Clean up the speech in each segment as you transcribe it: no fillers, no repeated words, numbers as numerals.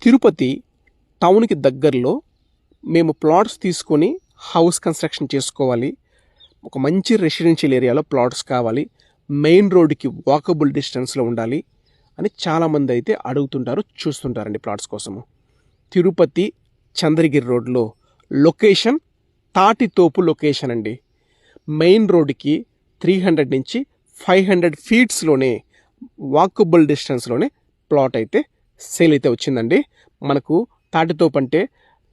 తిరుపతి టౌన్కి దగ్గరలో మేము ప్లాట్స్ తీసుకొని హౌస్ కన్స్ట్రక్షన్ చేసుకోవాలి. ఒక మంచి రెసిడెన్షియల్ ఏరియాలో ప్లాట్స్ కావాలి, మెయిన్ రోడ్డుకి వాకబుల్ డిస్టెన్స్లో ఉండాలి అని చాలామంది అయితే అడుగుతుంటారు, చూస్తుంటారండి ప్లాట్స్ కోసము. తిరుపతి చంద్రగిరి రోడ్లో లొకేషన్ తాటితోపు లొకేషన్ అండి. మెయిన్ రోడ్డుకి 300 నుంచి 500 ఫీట్స్లోనే వాకబుల్ డిస్టెన్స్లోనే ప్లాట్ అయితే సేల్ అయితే వచ్చిందండి. మనకు తాటితోపు అంటే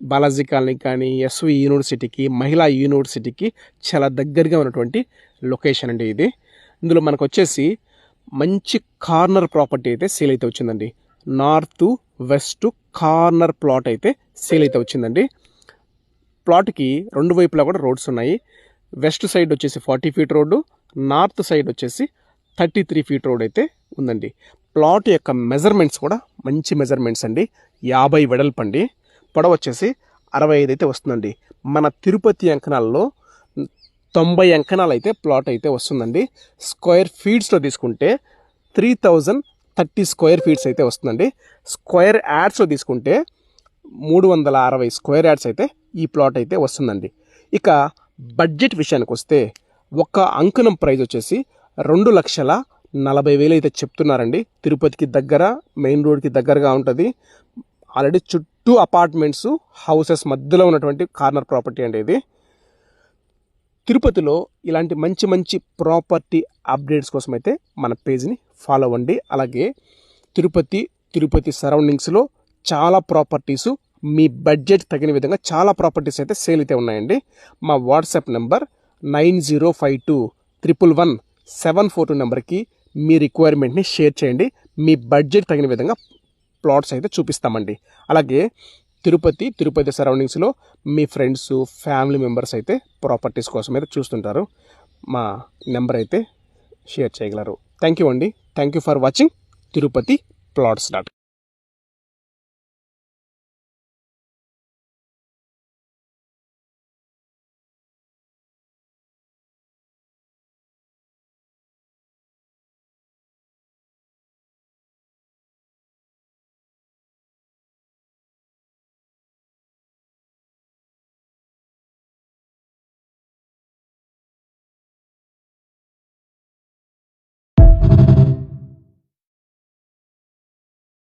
బాలాజీ కాలనీ కానీ, ఎస్వి యూనివర్సిటీకి, మహిళా యూనివర్సిటీకి చాలా దగ్గరగా ఉన్నటువంటి లొకేషన్ అండి ఇది. ఇందులో మనకు వచ్చేసి మంచి కార్నర్ ప్రాపర్టీ అయితే సేల్ అయితే వచ్చిందండి. నార్త్ వెస్ట్ కార్నర్ ప్లాట్ అయితే సేల్ అయితే వచ్చిందండి. ప్లాట్కి రెండు వైపులా కూడా రోడ్స్ ఉన్నాయి. వెస్ట్ సైడ్ వచ్చేసి 40 ఫీట్ రోడ్డు, నార్త్ సైడ్ వచ్చేసి 33 ఫీట్ రోడ్ అయితే ఉందండి. ప్లాట్ యొక్క మెజర్మెంట్స్ కూడా మంచి మెజర్మెంట్స్ అండి. 50 వెడల్పు అండి, పొడవు వచ్చేసి 65 అయితే వస్తుందండి. మన తిరుపతి అంకణాల్లో 90 అంకణాలు అయితే ప్లాట్ అయితే వస్తుందండి. స్క్వేర్ ఫీట్స్లో తీసుకుంటే 3030 స్క్వేర్ ఫీట్స్ అయితే వస్తుందండి. స్క్వేర్ యార్డ్స్లో తీసుకుంటే 360 స్క్వేర్ యార్డ్స్ అయితే ఈ ప్లాట్ అయితే వస్తుందండి. ఇక బడ్జెట్ విషయానికి వస్తే ఒక అంకణం ప్రైస్ వచ్చేసి 2,40,000 అయితే చెప్తున్నారండి. తిరుపతికి దగ్గర, మెయిన్ రోడ్కి దగ్గరగా ఉంటుంది. ఆల్రెడీ చుట్టూ అపార్ట్మెంట్స్, హౌసెస్ మధ్యలో ఉన్నటువంటి కార్నర్ ప్రాపర్టీ అండి ఇది. తిరుపతిలో ఇలాంటి మంచి మంచి ప్రాపర్టీ అప్డేట్స్ కోసం అయితే మన పేజ్ని ఫాలో అవ్వండి. అలాగే తిరుపతి సరౌండింగ్స్లో చాలా ప్రాపర్టీసు మీ బడ్జెట్ తగిన విధంగా చాలా ప్రాపర్టీస్ అయితే సేల్ అయితే ఉన్నాయండి. మా వాట్సాప్ నెంబర్ 9052111742 నెంబర్కి మీ రిక్వైర్మెంట్ని షేర్ చేయండి. మీ బడ్జెట్ తగిన విధంగా ప్లాట్స్ అయితే చూపిస్తామండి. అలాగే తిరుపతి సరౌండింగ్స్లో మీ ఫ్రెండ్స్, ఫ్యామిలీ మెంబర్స్ అయితే ప్రాపర్టీస్ కోసం అయితే చూస్తుంటారు. మా నెంబర్ అయితే షేర్ చేయగలరు. థ్యాంక్ యూ అండి. Thank you for watching Tirupati plots.